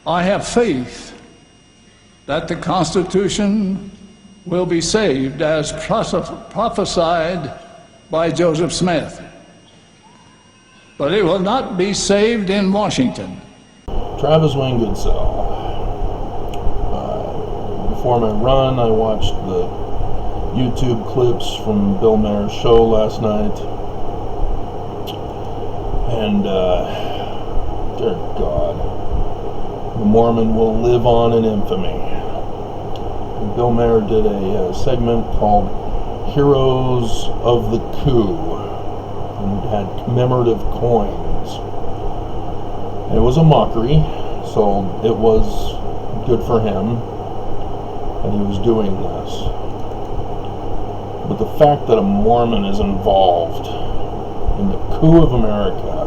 I have faith that the Constitution will be saved as prophesied by Joseph Smith. But it will not be saved in Washington. Travis Wayne Goodsell. Before my run, I watched the YouTube clips from Bill Maher's show last night. And, dear God, the Mormon will live on in infamy. Bill Maher did a segment called Heroes of the Coup, and had commemorative coins. And it was a mockery, so it was good for him that he was doing this. But the fact that a Mormon is involved in the coup of America,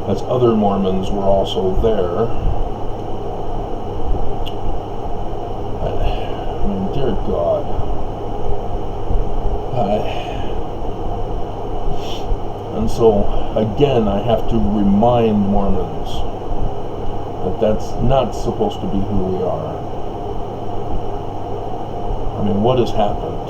as other Mormons were also there, I mean, dear God, and so again I have to remind Mormons that that's not supposed to be who we are. I mean, what has happened?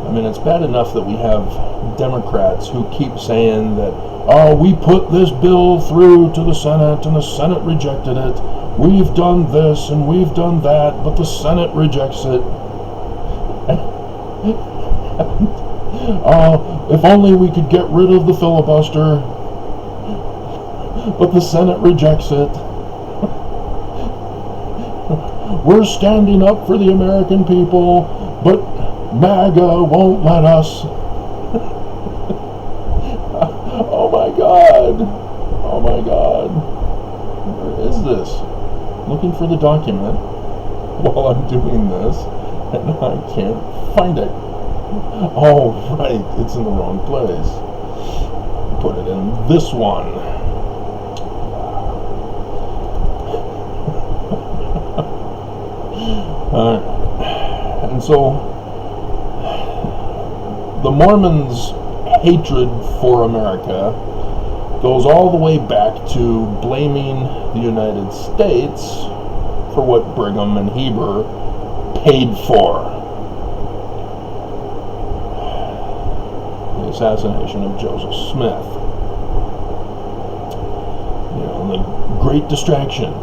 I mean, it's bad enough that we have Democrats who keep saying that, oh, we put this bill through to the Senate and the Senate rejected it. We've done this and we've done that, but the Senate rejects it. If only we could get rid of the filibuster, but the Senate rejects it. We're standing up for the American people, but MAGA won't let us. Oh my God. Oh my God. Where is this? Looking for the document while I'm doing this, and I can't find it. Oh, right, it's in the wrong place. Put it in this one. And so, the Mormons' hatred for America goes all the way back to blaming the United States for what Brigham and Heber paid for. The assassination of Joseph Smith. You know, the great distraction.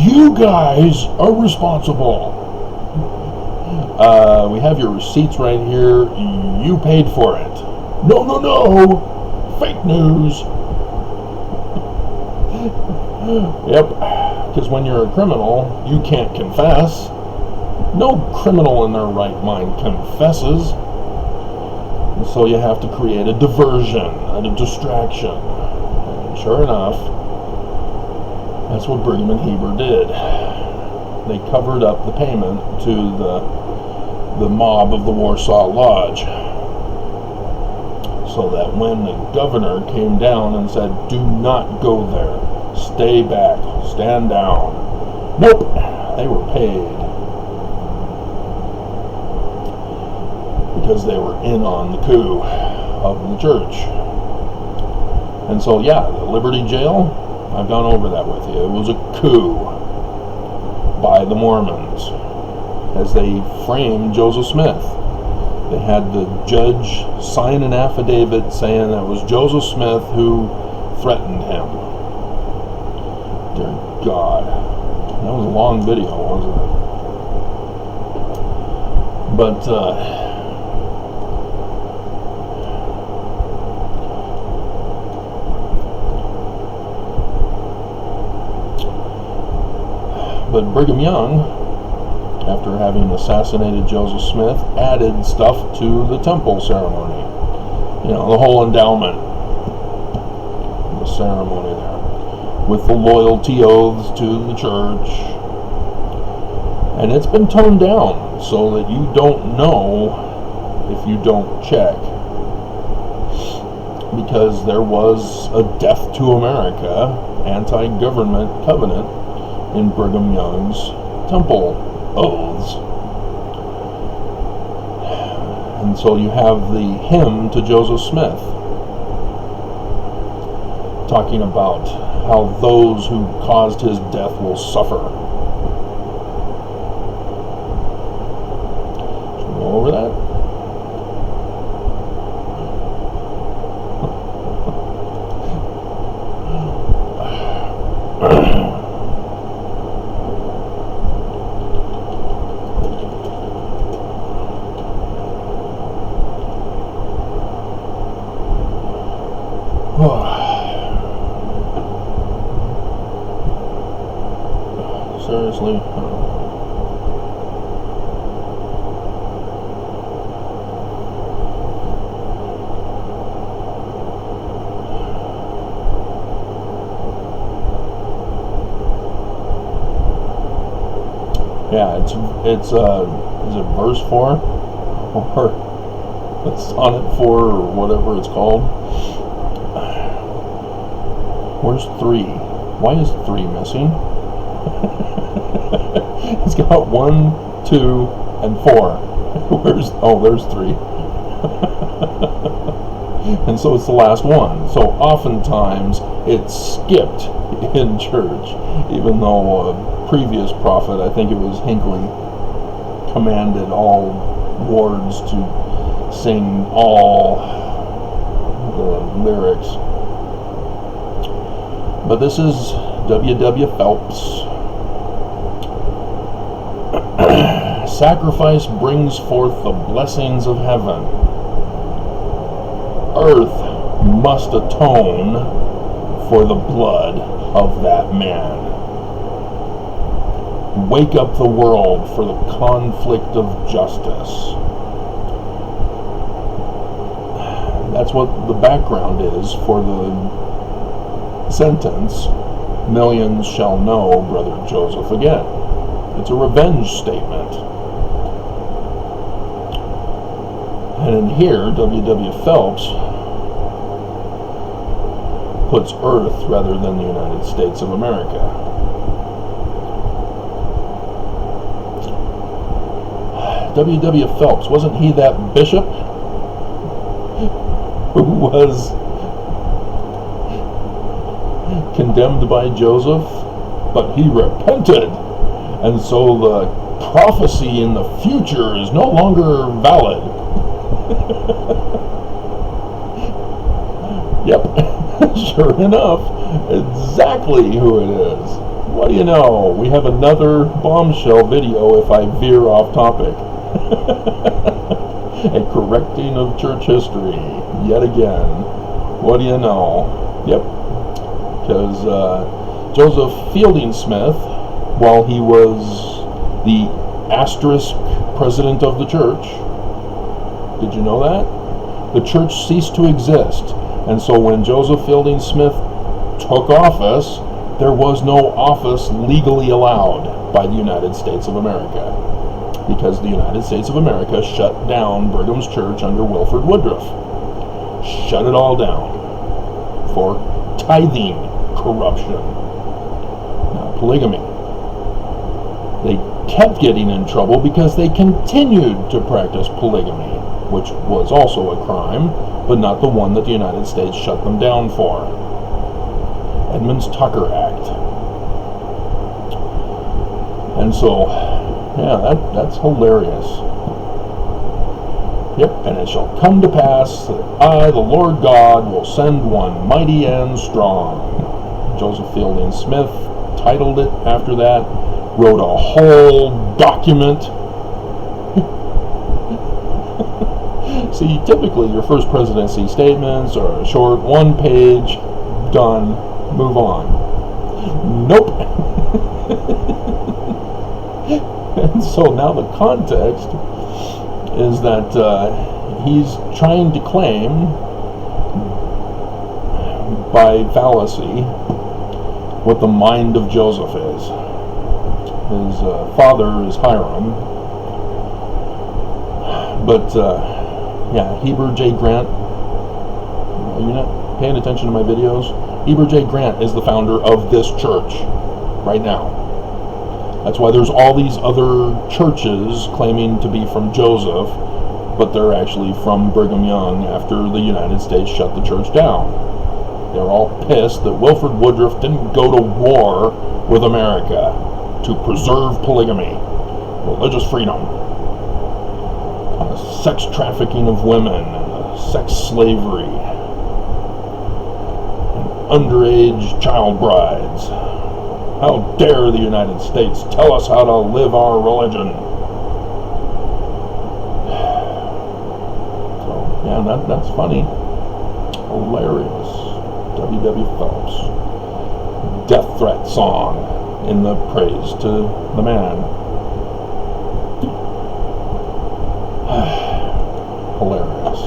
You guys are responsible. We have your receipts right here. You paid for it. No, no, no. Fake news. Yep. Because when you're a criminal, you can't confess. No criminal in their right mind confesses. And so you have to create a diversion, a distraction. And sure enough, that's what Brigham and Heber did. They covered up the payment to the mob of the Warsaw Lodge, so that when the governor came down and said, do not go there, stay back, stand down, nope, they were paid. Because they were in on the coup of the church. And so, yeah, the Liberty Jail, I've gone over that with you. It was a coup by the Mormons as they framed Joseph Smith. They had the judge sign an affidavit saying that it was Joseph Smith who threatened him. Dear God. That was a long video, wasn't it? But, Brigham Young, after having assassinated Joseph Smith, added stuff to the temple ceremony. You know, the whole endowment, the ceremony there, with the loyalty oaths to the church. And it's been toned down so that you don't know if you don't check. Because there was a Death to America anti-government covenant in Brigham Young's temple oaths. And so you have the hymn to Joseph Smith talking about how those who caused his death will suffer. Should we go over that? Seriously. Yeah, it's is it verse 4 or sonnet 4 or whatever it's called? Where's 3? Why is 3 missing? It's got 1, 2, and 4. There's 3. And so it's the last one. So oftentimes it's skipped in church, even though a previous prophet, I think it was Hinckley, commanded all wards to sing all the lyrics. But this is W.W. Phelps. Sacrifice brings forth the blessings of heaven. Earth must atone for the blood of that man. Wake up the world for the conflict of justice. That's what the background is for the sentence, millions shall know Brother Joseph again. It's a revenge statement. And in here, W.W. Phelps puts Earth rather than the United States of America. W.W. Phelps, wasn't he that bishop who was condemned by Joseph, but he repented, and so the prophecy in the future is no longer valid? Yep, sure enough, exactly who it is. What do you know? We have another bombshell video if I veer off topic. A correcting of church history, yet again. What do you know? Yep. Because Joseph Fielding Smith, while he was the asterisk president of the church, did you know that? The church ceased to exist. And so when Joseph Fielding Smith took office, there was no office legally allowed by the United States of America, because the United States of America shut down Brigham's church under Wilford Woodruff. Shut it all down for tithing corruption. Now, polygamy. They kept getting in trouble because they continued to practice polygamy, which was also a crime, but not the one that the United States shut them down for. Edmunds-Tucker Act. And so, yeah, that's hilarious. Yep, and it shall come to pass that I, the Lord God, will send one mighty and strong. Joseph Fielding Smith titled it after that, wrote a whole document. See, typically your first presidency statements are short, 1 page, done, move on. Nope. And so now the context is that he's trying to claim by fallacy what the mind of Joseph is. His father is Hiram, but yeah, Heber J. Grant. Are you not paying attention to my videos? Heber J. Grant is the founder of this church right now. That's why there's all these other churches claiming to be from Joseph, but they're actually from Brigham Young after the United States shut the church down. They're all pissed that Wilford Woodruff didn't go to war with America to preserve polygamy, religious freedom, sex trafficking of women, sex slavery, and underage child brides. How dare the United States tell us how to live our religion? So, yeah, that's funny. Hilarious. W.W. Phelps. Death threat song in the praise to the man. Hilarious.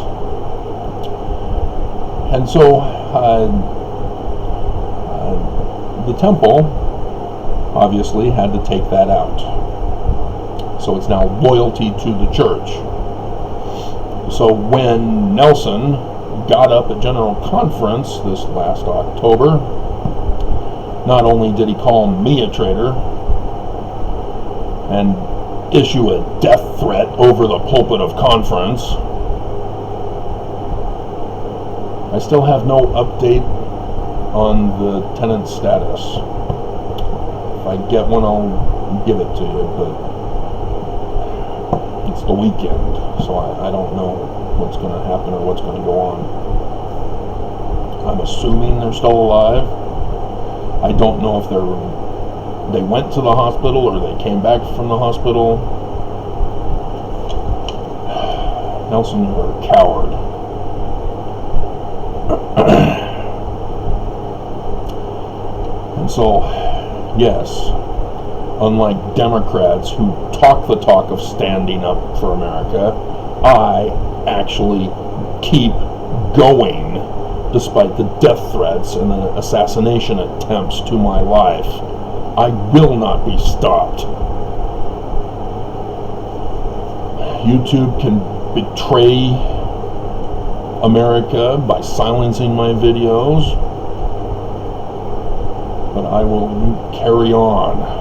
And so, the temple obviously had to take that out. So it's now loyalty to the church. So when Nelson got up at General Conference this last October, not only did he call me a traitor and issue a death threat over the pulpit of conference, I still have no update on the tenant status. If I get one, I'll give it to you, but it's the weekend, so I don't know what's going to happen or what's going to go on. I'm assuming they're still alive. I don't know if they went to the hospital or they came back from the hospital. Nelson, you're a coward. And so, yes, unlike Democrats who talk the talk of standing up for America, I actually keep going despite the death threats and the assassination attempts to my life. I will not be stopped. YouTube can betray America by silencing my videos, but I will carry on.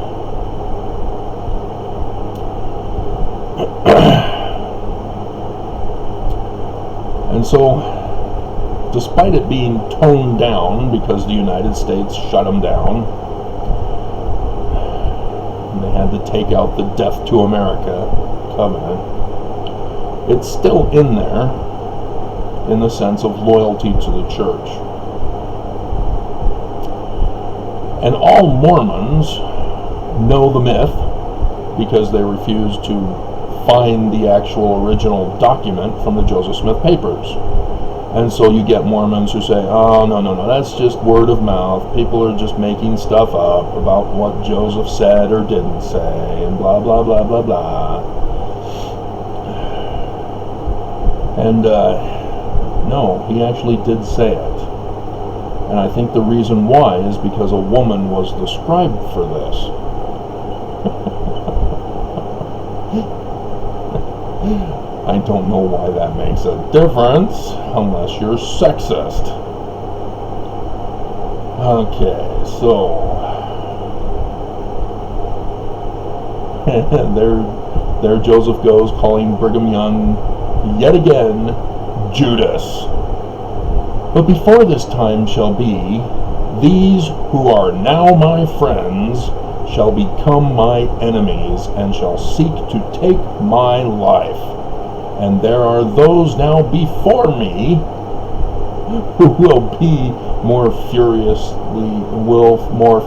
And so, despite it being toned down because the United States shut them down, and they had to take out the Death to America covenant, it's still in there in the sense of loyalty to the church. And all Mormons know the myth because they refuse to find the actual original document from the Joseph Smith papers. And so you get Mormons who say, oh, no, that's just word of mouth. People are just making stuff up about what Joseph said or didn't say, and blah, blah, blah, blah, blah. And no, he actually did say it. And I think the reason why is because a woman was the scribe for this. I don't know why that makes a difference, unless you're sexist. Okay, so there Joseph goes, calling Brigham Young yet again Judas. But before this time shall be, these who are now my friends shall become my enemies, and shall seek to take my life. And there are those now before me who will more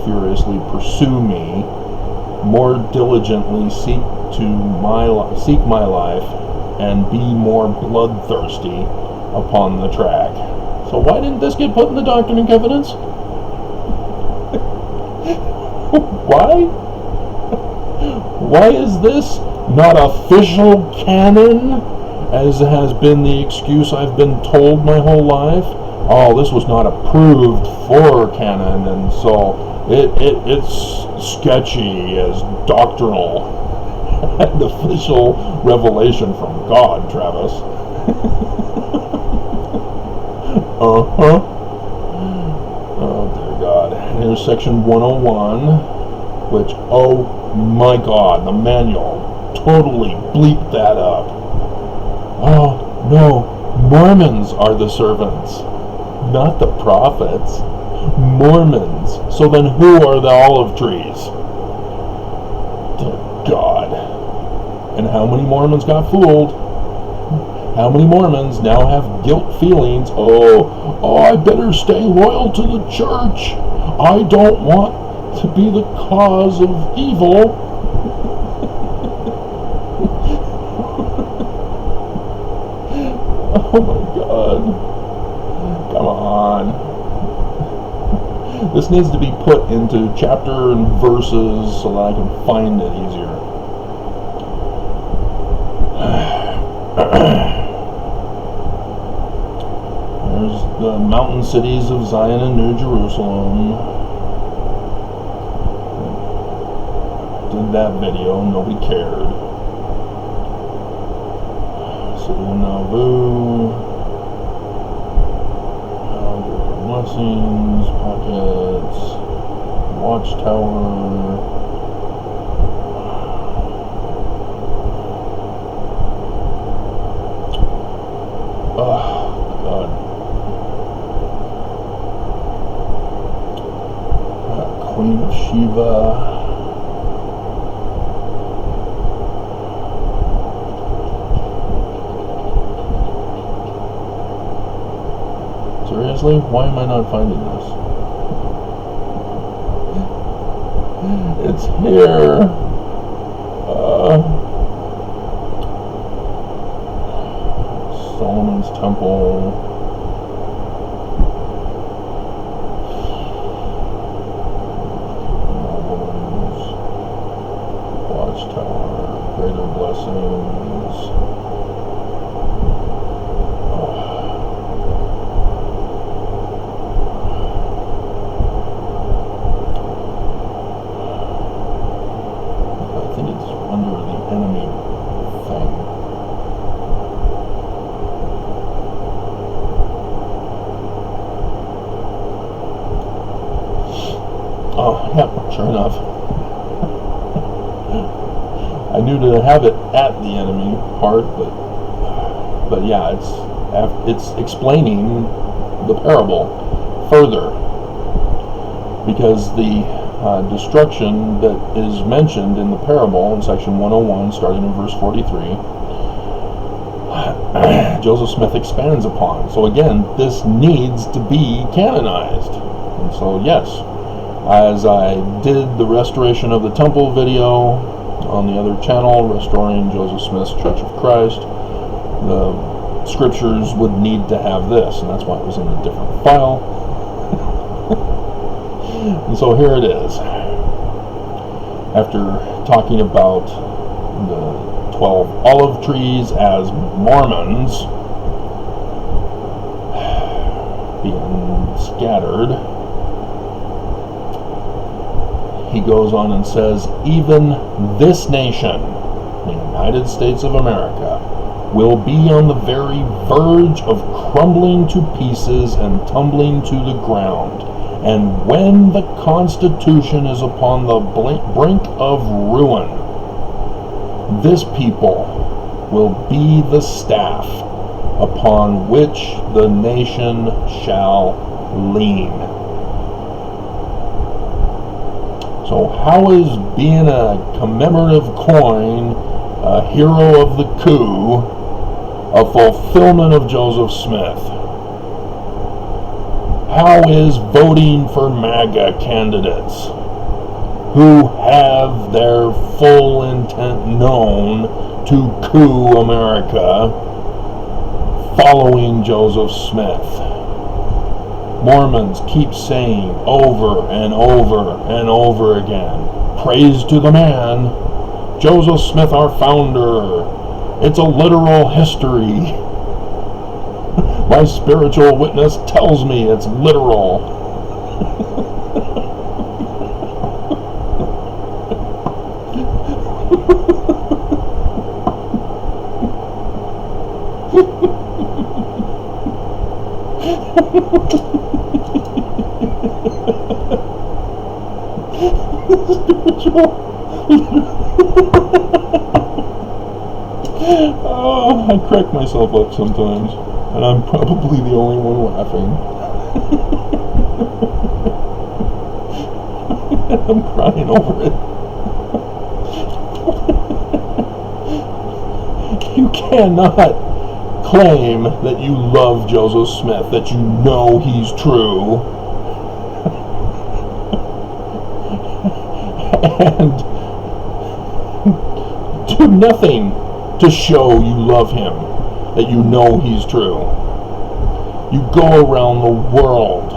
furiously pursue me, more diligently seek my life, and be more bloodthirsty upon the track. So why didn't this get put in the Doctrine and Covenants? Why? Why is this not official canon, as has been the excuse I've been told my whole life? Oh, this was not approved for canon, and so it's sketchy as doctrinal and official revelation from God, Travis. Oh, dear God. Here's section 101, which, oh my God, the manual totally bleeped that up. Oh, no, Mormons are the servants. Not the prophets. Mormons. So then who are the olive trees? Dear God. And how many Mormons got fooled? How many Mormons now have guilt feelings? Oh, I better stay loyal to the church. I don't want to be the cause of evil. Oh my God. Come on. This needs to be put into chapter and verses so that I can find it easier. There's the mountain cities of Zion and New Jerusalem. Did that video, nobody cared. City of Nauvoo. Blessings, pockets, watchtower. Oh, God. Queen of Sheba. Seriously? Why am I not finding this? It's here. Solomon's Temple. Watchtower. Greater Blessings. Oh, yeah, sure enough. I knew to have it at the enemy part, but yeah, it's explaining the parable further, because the destruction that is mentioned in the parable in section 101, starting in verse 43, Joseph Smith expands upon. So again, this needs to be canonized. And so yes, as I did the restoration of the temple video on the other channel, Restoring Joseph Smith's Church of Christ, the scriptures would need to have this, and that's why it was in a different file. And so here it is. After talking about the 12 olive trees as Mormons being scattered, he goes on and says, even this nation, the United States of America, will be on the very verge of crumbling to pieces and tumbling to the ground. And when the Constitution is upon the brink of ruin, this people will be the staff upon which the nation shall lean. So how is being a commemorative coin, a hero of the coup, a fulfillment of Joseph Smith? How is voting for MAGA candidates who have their full intent known to coup America following Joseph Smith? Mormons keep saying over and over and over again, praise to the man, Joseph Smith our founder, it's a literal history. My spiritual witness tells me it's literal. Oh, I crack myself up sometimes, and I'm probably the only one laughing. I'm crying over it. You cannot claim that you love Joseph Smith, that you know he's true, and do nothing to show you love him, that you know he's true. You go around the world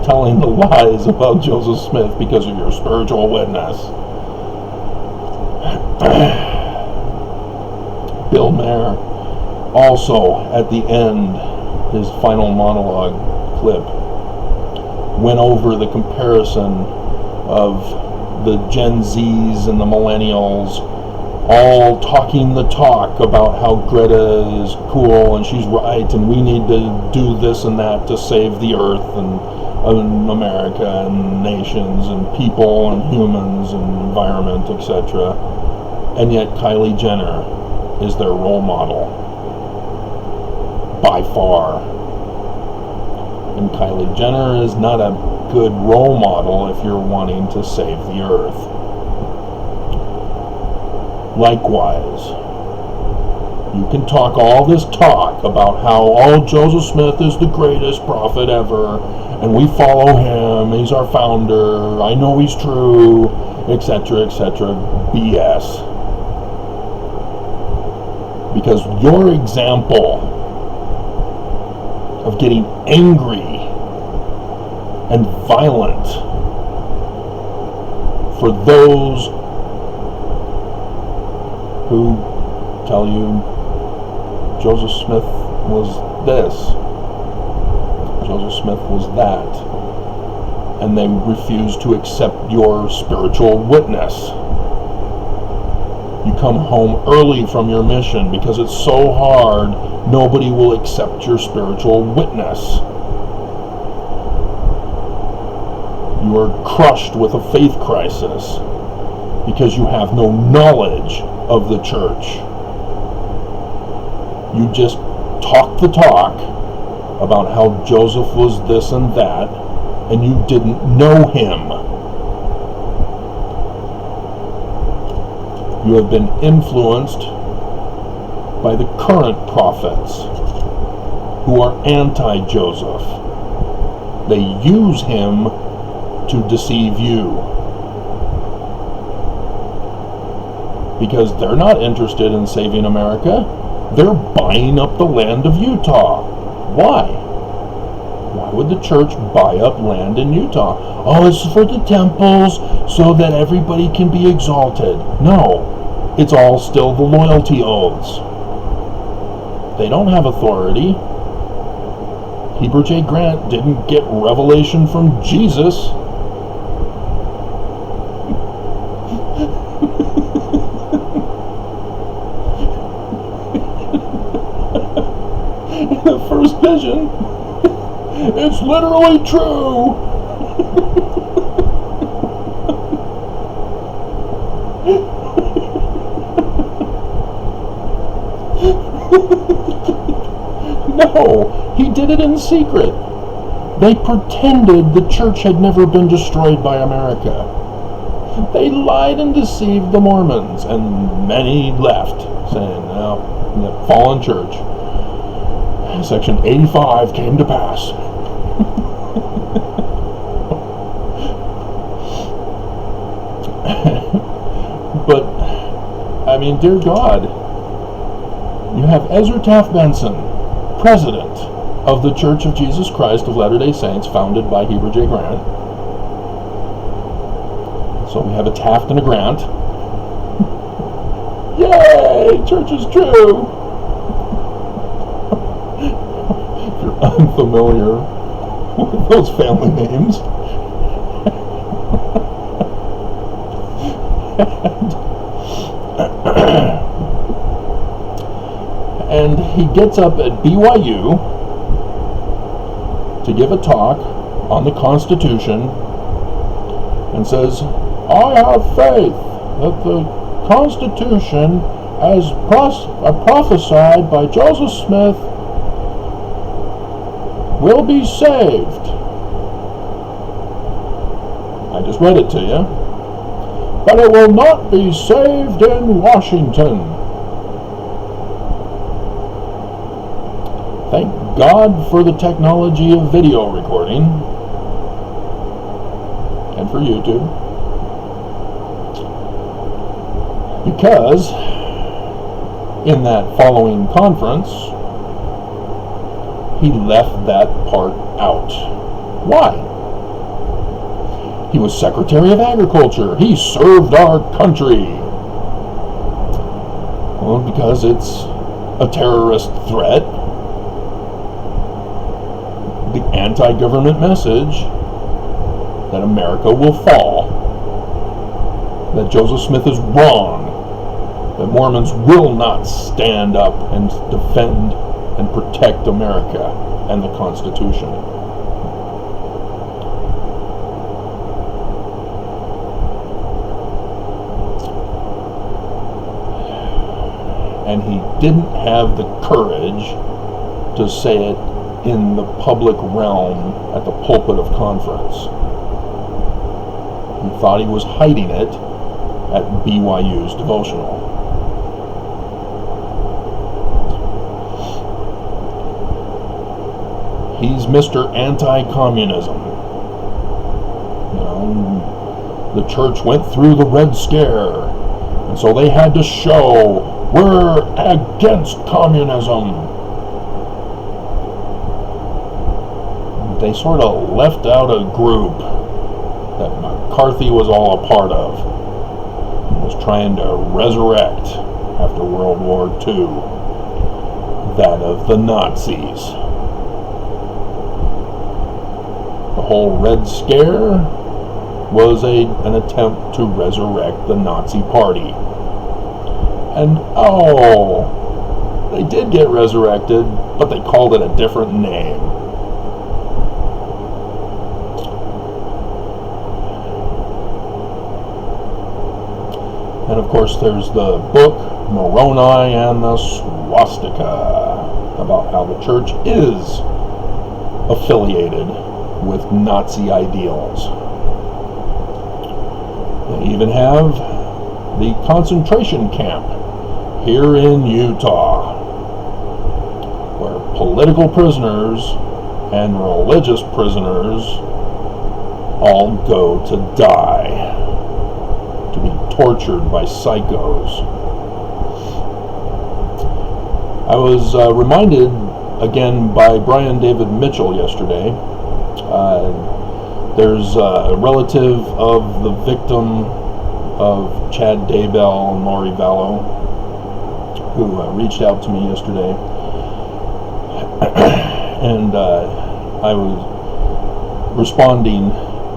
telling the lies about Joseph Smith because of your spiritual witness. Bill Maher also, at the end, his final monologue clip, went over the comparison of the Gen Zs and the millennials all talking the talk about how Greta is cool and she's right and we need to do this and that to save the earth and America and nations and people and humans and environment, etc. And yet Kylie Jenner is their role model by far. And Kylie Jenner is not a good role model if you're wanting to save the earth. Likewise, you can talk all this talk about how, Joseph Smith is the greatest prophet ever, and we follow him, he's our founder, I know he's true, etc., etc. BS. Because your example of getting angry and violent for those who tell you Joseph Smith was this, Joseph Smith was that, and they refuse to accept your spiritual witness. You come home early from your mission because it's so hard, nobody will accept your spiritual witness. You are crushed with a faith crisis because you have no knowledge of the church. You just talk the talk about how Joseph was this and that, and you didn't know him. You have been influenced by the current prophets who are anti-Joseph. They use him to deceive you because they're not interested in saving America. They're buying up the land of Utah. Why? Why would the church buy up land in Utah? Oh, it's for the temples so that everybody can be exalted. No, it's all still the loyalty oaths. They don't have authority. Heber J. Grant didn't get revelation from Jesus. The first vision, it's literally true. No, he did it in secret. They pretended the church had never been destroyed by America. They lied and deceived the Mormons, and many left, saying, "No, fallen church. Section 85 came to pass." But, I mean, dear God, you have Ezra Taft Benson, president of the Church of Jesus Christ of Latter-day Saints, founded by Heber J. Grant. So we have a Taft and a Grant. Yay! Church is true! If you're unfamiliar with those family names. And he gets up at BYU to give a talk on the Constitution and says, "I have faith that the Constitution, as prophesied by Joseph Smith, will be saved. I just read it to you. But it will not be saved in Washington. Thank God for the technology of video recording and for YouTube, because in that following conference he left that part out. Why? He was Secretary of Agriculture. He served our country. Well, because it's a terrorist threat. The anti-government message that America will fall, that Joseph Smith is wrong, that Mormons will not stand up and defend and protect America and the Constitution. And he didn't have the courage to say it in the public realm at the pulpit of conference. He thought he was hiding it at BYU's devotional. He's Mr. Anti-Communism. You know, the church went through the Red Scare, and so they had to show we're against communism. They sort of left out a group that McCarthy was all a part of. He was trying to resurrect after World War II, that of the Nazis. The whole Red Scare was an attempt to resurrect the Nazi Party. And they did get resurrected, but they called it a different name. And of course there's the book Moroni and the Swastika, about how the church is affiliated with Nazi ideals. They even have the concentration camp here in Utah, where political prisoners and religious prisoners all go to die, to be tortured by psychos. I was reminded again by Brian David Mitchell yesterday. There's a relative of the victim of Chad Daybell and Lori Vallow who reached out to me yesterday, and I was responding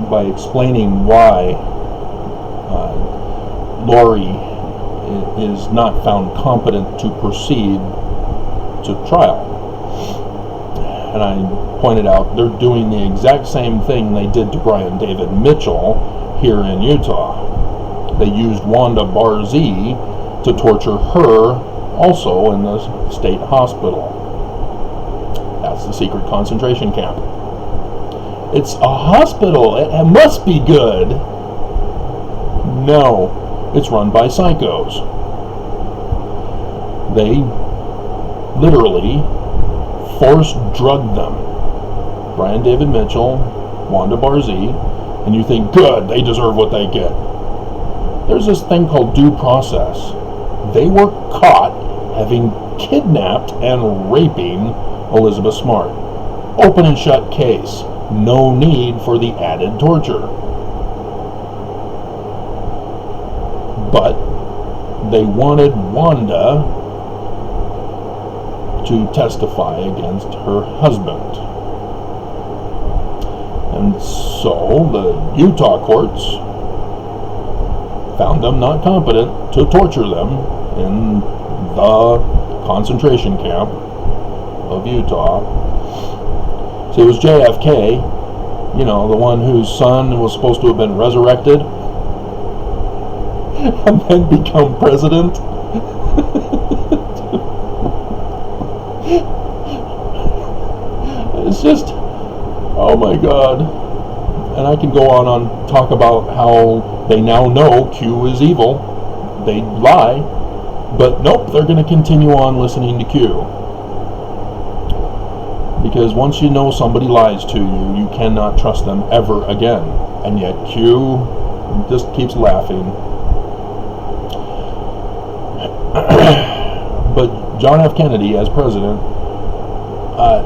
by explaining why Lori is not found competent to proceed to trial. And I pointed out they're doing the exact same thing they did to Brian David Mitchell here in Utah. They used Wanda Barzee to torture her also in the state hospital. That's the secret concentration camp. It's a hospital. It must be good. No, it's run by psychos. They literally force-drugged them. Brian David Mitchell, Wanda Barzee, and you think, good, they deserve what they get. There's this thing called due process. They were caught having kidnapped and raping Elizabeth Smart. Open and shut case. No need for the added torture. But they wanted Wanda to testify against her husband. And so the Utah courts found them not competent to torture them in the concentration camp of Utah. So it was JFK, you know, the one whose son was supposed to have been resurrected and then become president. It's just, oh my God. And I can go on talk about how they now know Q is evil. They lie, but nope, they're going to continue on listening to Q. Because once you know somebody lies to you, you cannot trust them ever again. And yet Q just keeps laughing. But John F. Kennedy, as president,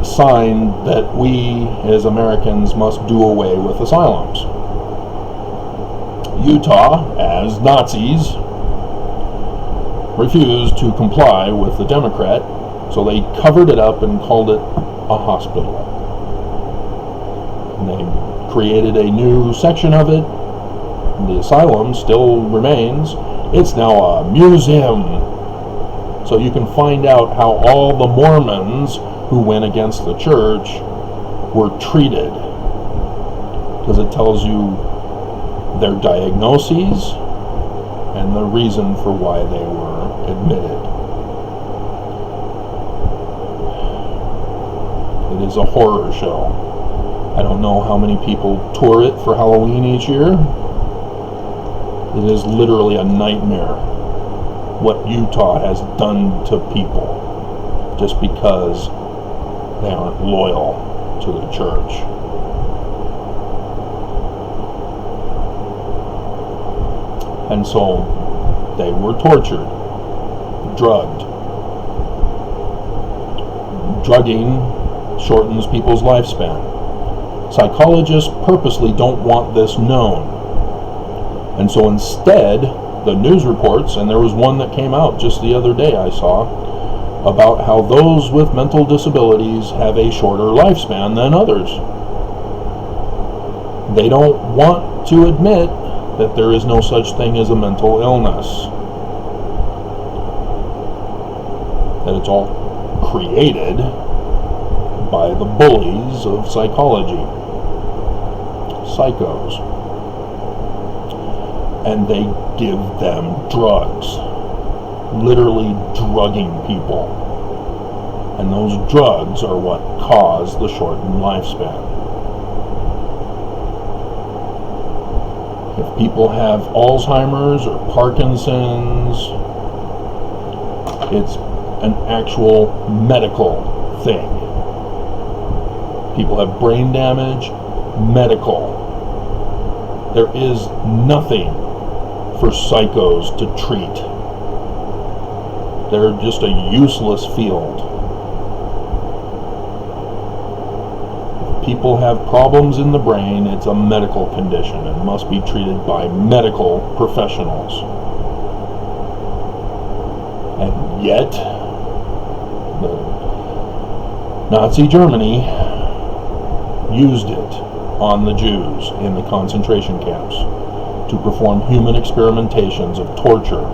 signed that we as Americans must do away with asylums. Utah, as Nazis, refused to comply with the Democrat, so they covered it up and called it a hospital. And they created a new section of it. The asylum still remains. It's now a museum. So you can find out how all the Mormons who went against the church were treated. Because it tells you their diagnoses and the reason for why they were admitted. It is a horror show. I don't know how many people tour it for Halloween each year. It is literally a nightmare what Utah has done to people just because they aren't loyal to the church. And so they were tortured, drugged. Drugging shortens people's lifespan. Psychologists purposely don't want this known. And so instead, the news reports, and there was one that came out just the other day I saw, about how those with mental disabilities have a shorter lifespan than others. They don't want to admit that there is no such thing as a mental illness. That it's all created by the bullies of psychology, psychos. And they give them drugs, literally drugging people. And those drugs are what cause the shortened lifespan. If people have Alzheimer's or Parkinson's, it's an actual medical thing. People have brain damage, medical. There is nothing for psychos to treat. They're just a useless field. If people have problems in the brain, it's a medical condition and must be treated by medical professionals. And yet, Nazi Germany used it on the Jews in the concentration camps to perform human experimentations of torture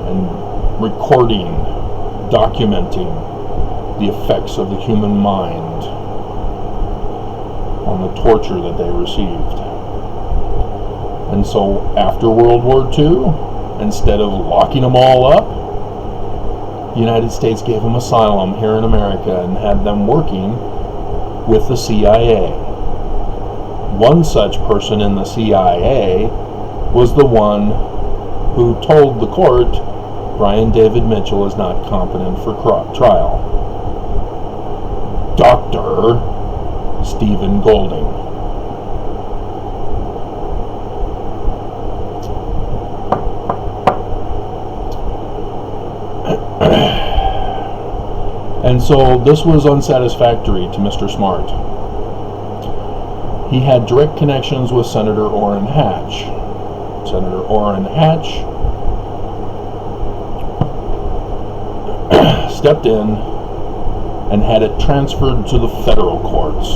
and recording, documenting the effects of the human mind on the torture that they received. And so after World War II, instead of locking them all up, the United States gave them asylum here in America and had them working with the CIA. One such person in the CIA was the one who told the court Brian David Mitchell is not competent for trial. Dr. Stephen Golding. And so this was unsatisfactory to Mr. Smart. He had direct connections with Senator Orrin Hatch. Senator Orrin Hatch stepped in and had it transferred to the federal courts.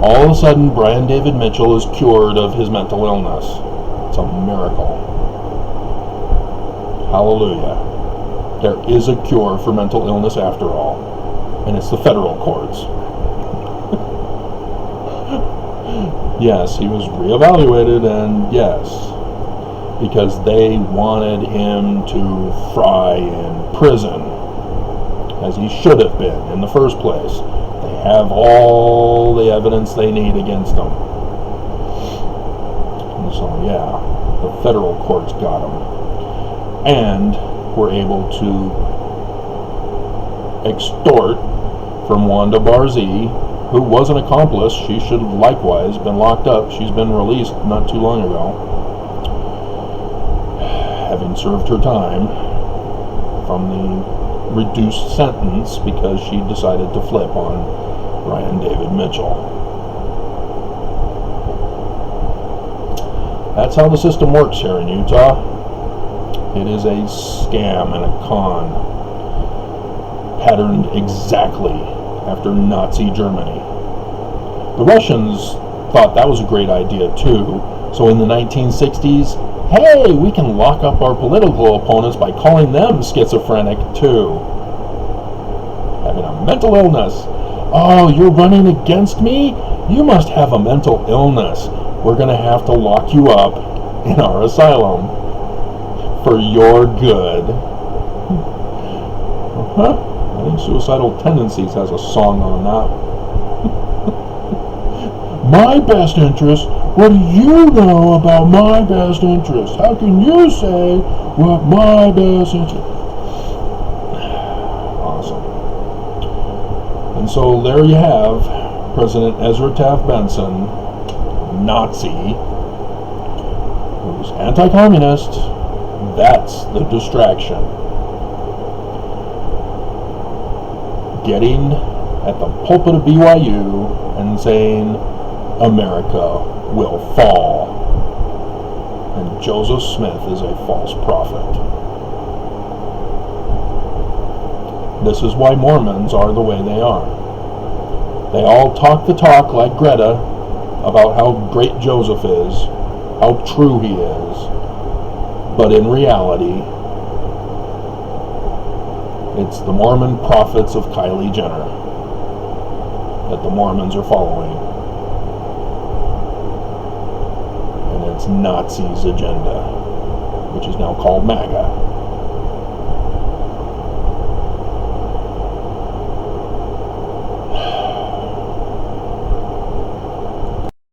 All of a sudden, Brian David Mitchell is cured of his mental illness. It's a miracle. Hallelujah. There is a cure for mental illness after all, and it's the federal courts. Yes, he was reevaluated, and yes, because they wanted him to fry in prison. as he should have been in the first place. They have all the evidence they need against him. And so, yeah, the federal courts got him. And were able to extort from Wanda Barzee, who was an accomplice. She should have likewise been locked up. She's been released not too long ago, having served her time from the reduced sentence because she decided to flip on Ryan David Mitchell. That's how the system works here in Utah. It is a scam and a con, patterned exactly after Nazi Germany. The Russians thought that was a great idea too, so in the 1960s, hey, we can lock up our political opponents by calling them schizophrenic too. Having a mental illness. Oh, you're running against me? You must have a mental illness. We're going to have to lock you up in our asylum for your good. I think Suicidal Tendencies has a song on that. My best interest? What do you know about my best interest? How can you say what my best interest? Awesome. And so there you have President Ezra Taft Benson, Nazi, who's anti-communist. That's the distraction. Getting at the pulpit of BYU and saying America will fall, and Joseph Smith is a false prophet. This is why Mormons are the way they are. They all talk the talk like Greta about how great Joseph is, how true he is, but in reality, it's the Mormon prophets of Kylie Jenner that the Mormons are following. And it's Nazis' agenda, which is now called MAGA.